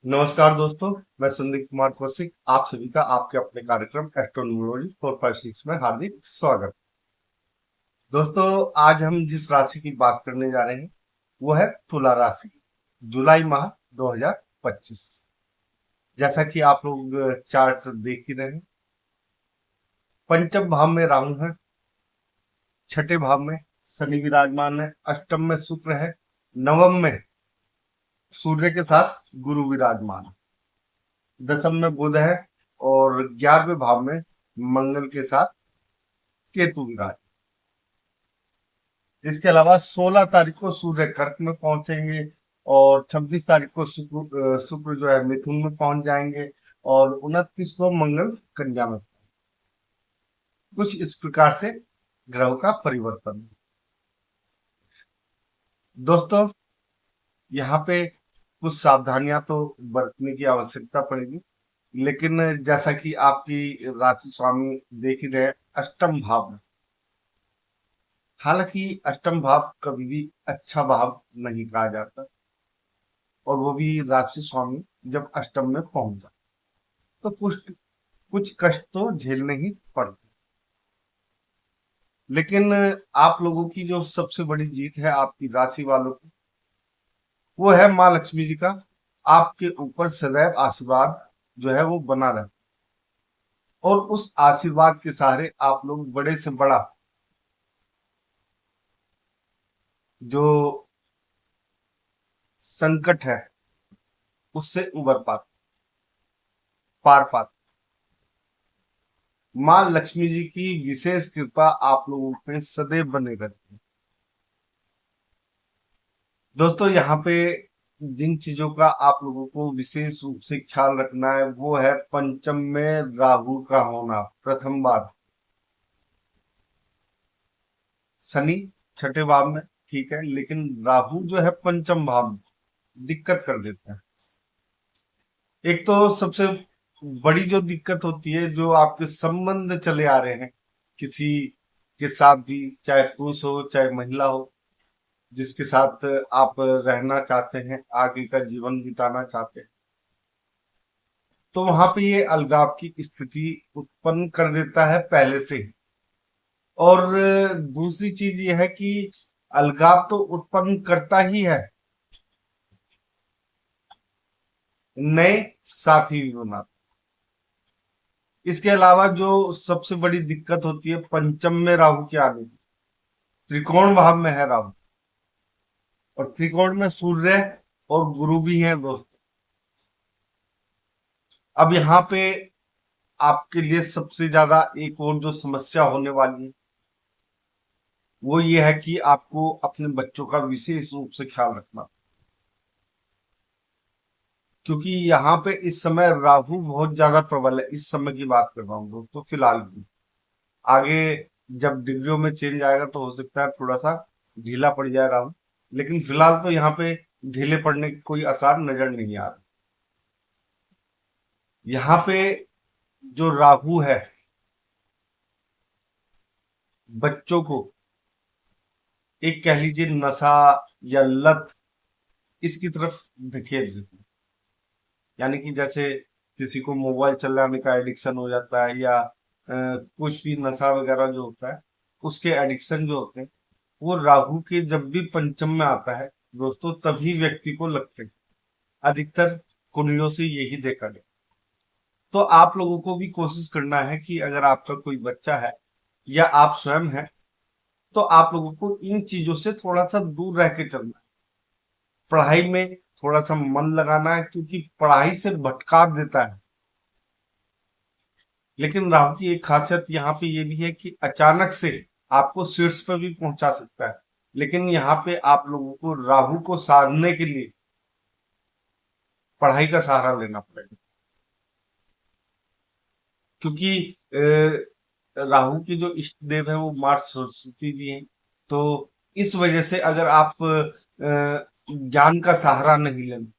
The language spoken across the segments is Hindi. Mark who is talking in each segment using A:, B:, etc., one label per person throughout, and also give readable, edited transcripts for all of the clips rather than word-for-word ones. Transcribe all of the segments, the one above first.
A: नमस्कार दोस्तों। मैं संदीप कुमार कौशिक आप सभी का आपके अपने कार्यक्रम एस्ट्रोनॉमोलॉजी 456 में हार्दिक स्वागत। दोस्तों, आज हम जिस राशि की बात करने जा रहे हैं वो है तुला राशि, जुलाई माह 2025। जैसा कि आप लोग चार्ट देख ही रहे हैं, पंचम भाव में राहु है, छठे भाव में शनि विराजमान है, अष्टम में शुक्र है, नवम में सूर्य के साथ गुरु विराजमान है, दसम में बुध है और 11वें भाव में मंगल के साथ केतु विराज। इसके अलावा 16 तारीख को सूर्य कर्क में पहुंचेंगे और 26 तारीख को शुक्र जो है मिथुन में पहुंच जाएंगे और 29 को मंगल कन्या में। कुछ इस प्रकार से ग्रहों का परिवर्तन। दोस्तों, यहाँ पे कुछ सावधानियां तो बरतने की आवश्यकता पड़ेगी, लेकिन जैसा कि आपकी राशि स्वामी देख ही रहे हैं, अष्टम भाव में। हालांकि अष्टम भाव कभी भी अच्छा भाव नहीं कहा जाता, और वो भी राशि स्वामी जब अष्टम में पहुंच जाए तो कुछ कुछ कष्ट तो झेलने ही पड़ते। लेकिन आप लोगों की जो सबसे बड़ी जीत है, आपकी राशि वालों की, वो है माँ लक्ष्मी जी का आपके ऊपर सदैव आशीर्वाद जो है वो बना रहे, और उस आशीर्वाद के सहारे आप लोग बड़े से बड़ा जो संकट है उससे उबर पाते, पार पाते। माँ लक्ष्मी जी की विशेष कृपा आप लोगों पे सदैव बने रहती है। दोस्तों, यहाँ पे जिन चीजों का आप लोगों को विशेष रूप से ख्याल रखना है वो है पंचम में राहु का होना। प्रथम बात, शनि छठे भाव में ठीक है, लेकिन राहु जो है पंचम भाव में दिक्कत कर देते हैं। एक तो सबसे बड़ी जो दिक्कत होती है, जो आपके संबंध चले आ रहे हैं किसी के साथ भी, चाहे पुरुष हो चाहे महिला हो, जिसके साथ आप रहना चाहते हैं, आगे का जीवन बिताना चाहते हैं, तो वहां पे ये अलगाव की स्थिति उत्पन्न कर देता है पहले से ही। और दूसरी चीज ये है कि अलगाव तो उत्पन्न करता ही है, नए साथी भी बनाता। इसके अलावा जो सबसे बड़ी दिक्कत होती है पंचम में राहु के आने की, त्रिकोण भाव में है राहु, और त्रिकोण में सूर्य और गुरु भी हैं दोस्तों। अब यहाँ पे आपके लिए सबसे ज्यादा एक और जो समस्या होने वाली है वो ये है कि आपको अपने बच्चों का विशेष रूप से ख्याल रखना, क्योंकि यहाँ पे इस समय राहु बहुत ज्यादा प्रबल है। इस समय की बात कर रहा हूँ दोस्तों, फिलहाल की। आगे जब डिग्रियों में चेंज आएगा तो हो सकता है थोड़ा सा ढीला पड़ जाए राहु, लेकिन फिलहाल तो यहाँ पे ढीले पड़ने के कोई आसार नजर नहीं आ रहे। यहाँ पे जो राहु है बच्चों को एक कह लीजिए नशा या लत, इसकी तरफ धकेल देते हैं। यानी कि जैसे किसी को मोबाइल चलाने का एडिक्शन हो जाता है, या कुछ भी नशा वगैरह जो होता है उसके एडिक्शन जो होते हैं, वो राहु के जब भी पंचम में आता है दोस्तों तभी व्यक्ति को लगते हैं। अधिकतर कुंडलियों से यही देखा गया। तो आप लोगों को भी कोशिश करना है कि अगर आपका कोई बच्चा है या आप स्वयं हैं, तो आप लोगों को इन चीजों से थोड़ा सा दूर रह के चलना है। पढ़ाई में थोड़ा सा मन लगाना है, क्योंकि पढ़ाई से भटका देता है। लेकिन राहु की एक खासियत यहाँ पे ये भी है कि अचानक से आपको शीर्ष पर भी पहुंचा सकता है। लेकिन यहाँ पे आप लोगों को राहु को साधने के लिए पढ़ाई का सहारा लेना पड़ेगा, क्योंकि राहु की जो इष्ट देव है वो मार्स सरस्वती जी हैं। तो इस वजह से अगर आप ज्ञान का सहारा नहीं लेंगे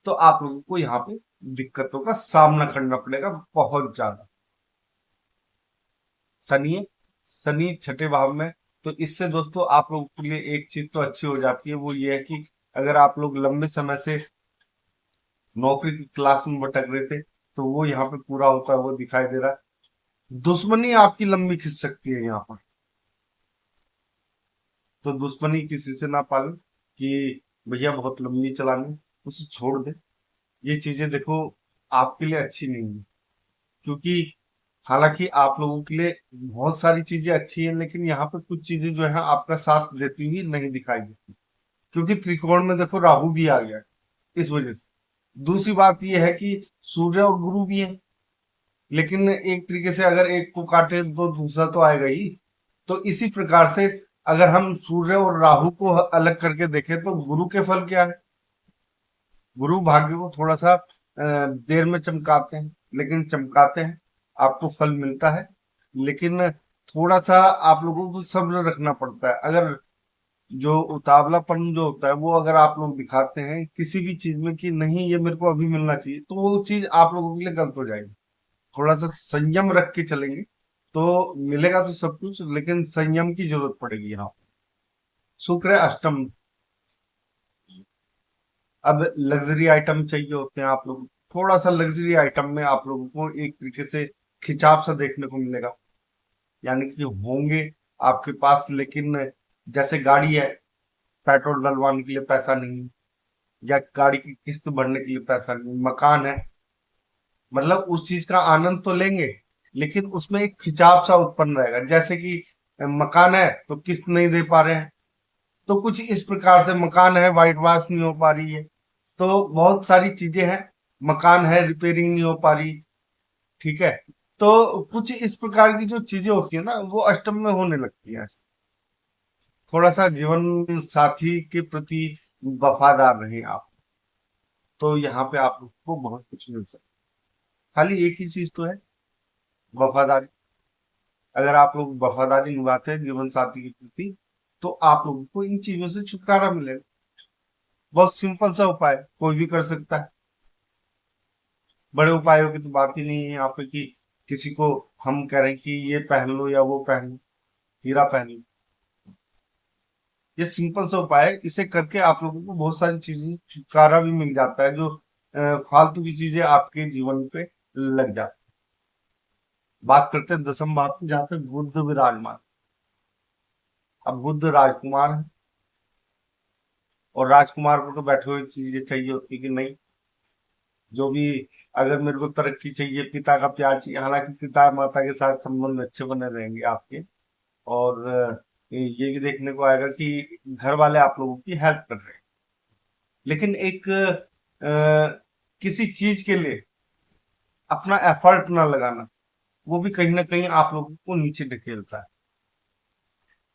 A: तो आप लोगों को यहाँ पे दिक्कतों का सामना करना पड़ेगा बहुत ज्यादा। शनि है, शनि छठे भाव में। तो इससे दोस्तों आप लोगों के लिए एक चीज तो अच्छी हो जाती है, वो ये है कि अगर आप लोग लंबे समय से नौकरी की क्लास में भटक रहे थे, तो वो यहाँ पे पूरा होता है वो दिखाई दे रहा है। दुश्मनी आपकी लंबी खिंच सकती है यहाँ पर, तो दुश्मनी किसी से ना पाले कि भैया बहुत लंबी चलानी, उसे छोड़ दे। ये चीजें देखो आपके लिए अच्छी नहीं है, क्योंकि हालांकि आप लोगों के लिए बहुत सारी चीजें अच्छी हैं, लेकिन यहाँ पे कुछ चीजें जो है आपका साथ देती हुई नहीं दिखाई देती, क्योंकि त्रिकोण में देखो राहु भी आ गया है, इस वजह से। दूसरी बात यह है कि सूर्य और गुरु भी है, लेकिन एक तरीके से अगर एक को काटे तो दूसरा तो आएगा ही। तो इसी प्रकार से अगर हम सूर्य और राहु को अलग करके देखें तो गुरु के फल क्या है। गुरु भाग्य को थोड़ा सा देर में चमकाते हैं, लेकिन चमकाते हैं, आपको फल मिलता है। लेकिन थोड़ा सा आप लोगों को सब्र रखना पड़ता है। अगर जो उतावलापन जो होता है वो अगर आप लोग दिखाते हैं किसी भी चीज में कि नहीं ये मेरे को अभी मिलना चाहिए, तो वो चीज आप लोगों के लिए गलत हो जाएगी। थोड़ा सा संयम रख के चलेंगे तो मिलेगा तो सब कुछ, लेकिन संयम की जरूरत पड़ेगी यहाँ। शुक्र है अष्टम। अब लग्जरी आइटम चाहिए होते हैं आप लोग, थोड़ा सा लग्जरी आइटम में आप लोगों को एक तरीके से खिंचाव सा देखने को मिलेगा, यानी कि होंगे आपके पास, लेकिन जैसे गाड़ी है, पेट्रोल डलवाने के लिए पैसा नहीं, या गाड़ी की किस्त भरने के लिए पैसा नहीं, मकान है, मतलब उस चीज का आनंद तो लेंगे, लेकिन उसमें एक खिंचाव सा उत्पन्न रहेगा। जैसे कि मकान है तो किस्त नहीं दे पा रहे हैं, तो कुछ इस प्रकार से मकान है वाइट वॉश नहीं हो पा रही है, तो बहुत सारी चीजें हैं। मकान है रिपेयरिंग नहीं हो पा रही, ठीक है। तो कुछ इस प्रकार की जो चीजें होती है ना वो अष्टम में होने लगती है। थोड़ा सा जीवन साथी के प्रति वफादार रहें आप, तो यहाँ पे आप लोग को बहुत कुछ मिल सकता है। खाली एक ही चीज तो है, वफादारी। अगर आप लोग वफादारी निभाते हैं जीवन साथी के प्रति, तो आप लोगों को इन चीजों से छुटकारा मिलेगा। बहुत सिंपल सा उपाय, कोई भी कर सकता है। बड़े उपायों की तो बात ही नहीं है यहाँ पे कि किसी को हम कह रहे हैं कि ये पहन लो या वो पहन लो, हीरा पहन लो। ये सिंपल सा उपाय है, इसे करके आप लोगों को बहुत सारी चीजें छुटकारा भी मिल जाता है, जो फालतू की चीजें आपके जीवन पे लग जाती है। बात करते हैं दसम भाव की, जहाँ पे बुध विराजमान। अब बुध राजकुमार है, और राजकुमार को तो बैठे हुए चीजें चाहिए होती है कि नहीं, जो भी, अगर मेरे को तरक्की चाहिए, पिता का प्यार चाहिए, हालांकि पिता माता के साथ संबंध अच्छे बने रहेंगे आपके, और ये भी देखने को आएगा कि घर वाले आप लोगों की हेल्प कर रहे हैं। लेकिन एक किसी चीज के लिए अपना एफर्ट ना लगाना, वो भी कहीं ना कहीं आप लोगों को नीचे ढकेलता है।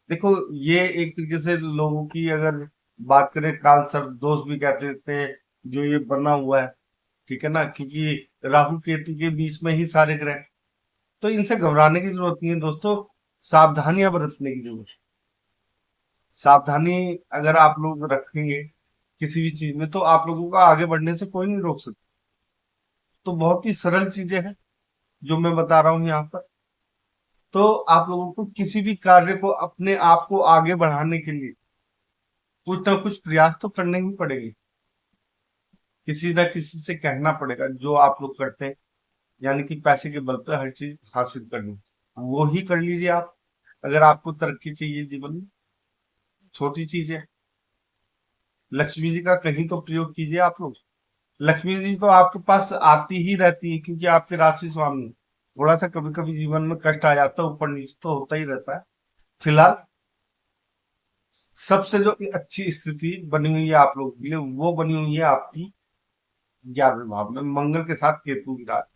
A: देखो ये एक तरीके से लोगों की अगर बात करें, काल सर्प दोष भी कहते थे जो ये बना हुआ है, ठीक है ना, क्योंकि राहु केतु के बीच में ही सारे ग्रह हैं। तो इनसे घबराने की जरूरत नहीं है दोस्तों, सावधानियां बरतने की जरूरत है। सावधानी अगर आप लोग रखेंगे किसी भी चीज में, तो आप लोगों का आगे बढ़ने से कोई नहीं रोक सकता। तो बहुत ही सरल चीजें हैं जो मैं बता रहा हूँ यहाँ पर। तो आप लोगों को किसी भी कार्य को अपने आप को आगे बढ़ाने के लिए कुछ ना कुछ प्रयास तो करने ही पड़ेंगे, किसी ना किसी से कहना पड़ेगा जो आप लोग करते हैं, यानी कि पैसे के बल पर हर चीज हासिल करनी, वो ही कर लीजिए आप। अगर आपको तरक्की चाहिए जीवन में, छोटी चीज है, लक्ष्मी जी का कहीं तो प्रयोग कीजिए आप लोग। लक्ष्मी जी तो आपके पास आती ही रहती है, क्योंकि आपके राशि स्वामी हैं। थोड़ा सा कभी कभी जीवन में कष्ट आ जाता है, ऊपर नीचे तो होता ही रहता है। फिलहाल सबसे जो अच्छी स्थिति बनी हुई है आप लोगों के लिए, वो बनी हुई है आपकी 11वें भाव में मंगल के साथ केतु की रात।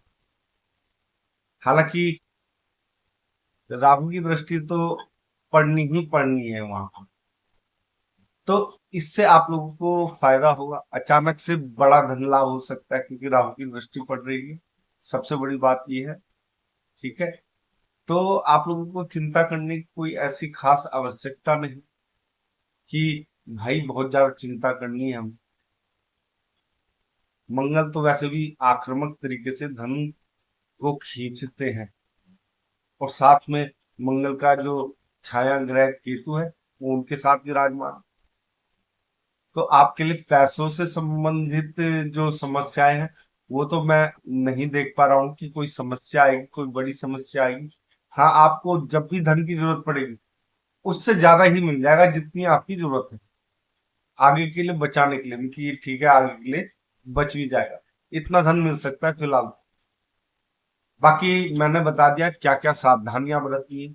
A: हालांकि राहु की दृष्टि तो पड़नी ही पड़नी है वहां पर, तो इससे आप लोगों को फायदा होगा। अचानक से बड़ा धन लाभ हो सकता है, क्योंकि राहु की दृष्टि पड़ रही है। सबसे बड़ी बात यह है, ठीक है। तो आप लोगों को चिंता करने की कोई ऐसी खास आवश्यकता नहीं कि भाई बहुत ज्यादा चिंता करनी है हम। मंगल तो वैसे भी आक्रामक तरीके से धन को खींचते हैं, और साथ में मंगल का जो छाया ग्रह केतु है वो उनके साथ विराजमान। तो आपके लिए पैसों से संबंधित जो समस्याएं हैं वो तो मैं नहीं देख पा रहा हूँ कि कोई समस्या आएगी, कोई बड़ी समस्या आएगी। हाँ, आपको जब भी धन की जरूरत पड़ेगी उससे ज्यादा ही मिल जाएगा जितनी आपकी जरूरत है, आगे के लिए बचाने के लिए भी, कि ये ठीक है आगे के लिए बच भी जाएगा, इतना धन मिल सकता है फिलहाल। बाकी मैंने बता दिया क्या क्या सावधानियां बरतनी है।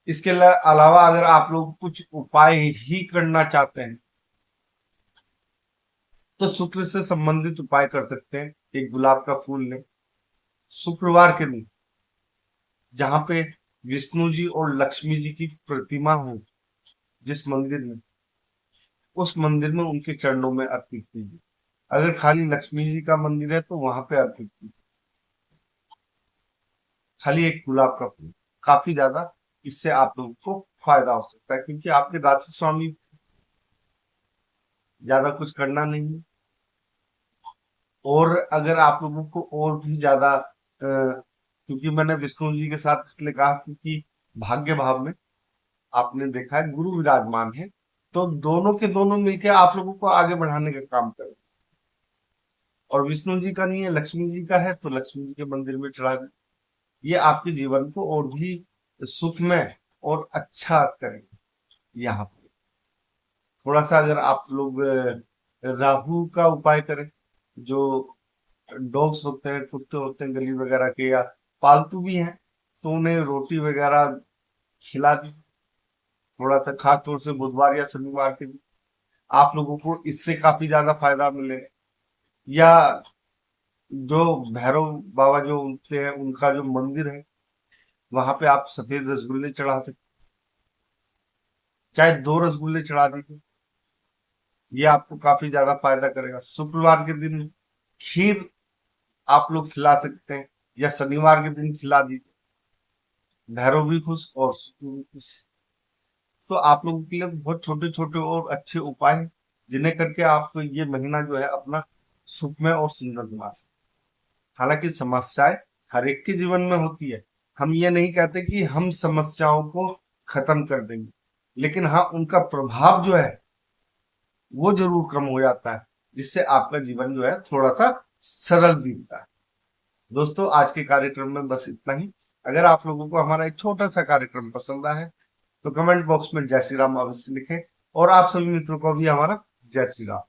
A: इसके अलावा अगर आप लोग कुछ उपाय ही करना चाहते हैं तो शुक्र से संबंधित उपाय कर सकते हैं। एक गुलाब का फूल लें, शुक्रवार के दिन जहां पे विष्णु जी और लक्ष्मी जी की प्रतिमा हो, जिस मंदिर में, उस मंदिर में उनके चरणों में अर्पित कीजिए। अगर खाली लक्ष्मी जी का मंदिर है तो वहां पे अर्पित कीजिए, खाली एक गुलाब का फूल, काफी ज्यादा इससे आप लोगों को फायदा हो सकता है, क्योंकि आपके राशि स्वामी, ज्यादा कुछ करना नहीं है। और अगर आप लोगों को और भी ज्यादा क्योंकि मैंने विष्णु जी के साथ इसलिए कहा क्योंकि भाग्य भाव में आपने देखा है गुरु विराजमान है, तो दोनों के दोनों मिलकर आप लोगों को आगे बढ़ाने का काम करें। और विष्णु जी का नहीं है, लक्ष्मी जी का है, तो लक्ष्मी जी के मंदिर में चढ़ा दें। ये आपके जीवन को और भी सुखमय और अच्छा करेंगे। यहाँ पे थोड़ा सा अगर आप लोग राहु का उपाय करें, जो डॉग्स होते हैं, कुत्ते होते हैं गली वगैरह के, या पालतू भी हैं, तो उन्हें रोटी वगैरह खिला दी, थोड़ा सा, खास तौर से बुधवार या शनिवार के दिन आप लोगों को इससे काफी ज्यादा फायदा मिलेगा। या जो भैरव बाबा जो उनते हैं, उनका जो मंदिर है, वहां पे आप सफेद रसगुल्ले चढ़ा सकते, चाहे 2 रसगुल्ले चढ़ा दीजिए, ये आपको काफी ज्यादा फायदा करेगा। शुक्रवार के दिन खीर आप लोग खिला सकते हैं, या शनिवार के दिन खिला दीजिए, भैरव भी खुश और शुक्र भी खुश। तो आप लोगों के लिए बहुत छोटे छोटे और अच्छे उपाय हैं, जिन्हें करके आप तो ये महीना जो है अपना सुखमय और सुंदर बना सकते। हालांकि समस्याएं हर एक के जीवन में होती है, हम ये नहीं कहते कि हम समस्याओं को खत्म कर देंगे, लेकिन हाँ उनका प्रभाव जो है वो जरूर कम हो जाता है, जिससे आपका जीवन जो है थोड़ा सा सरल बीतता है। दोस्तों, आज के कार्यक्रम में बस इतना ही। अगर आप लोगों को हमारा एक छोटा सा कार्यक्रम पसंद आया है तो कमेंट बॉक्स में जय श्री राम अवश्य लिखें, और आप सभी मित्रों को भी हमारा जय श्री राम।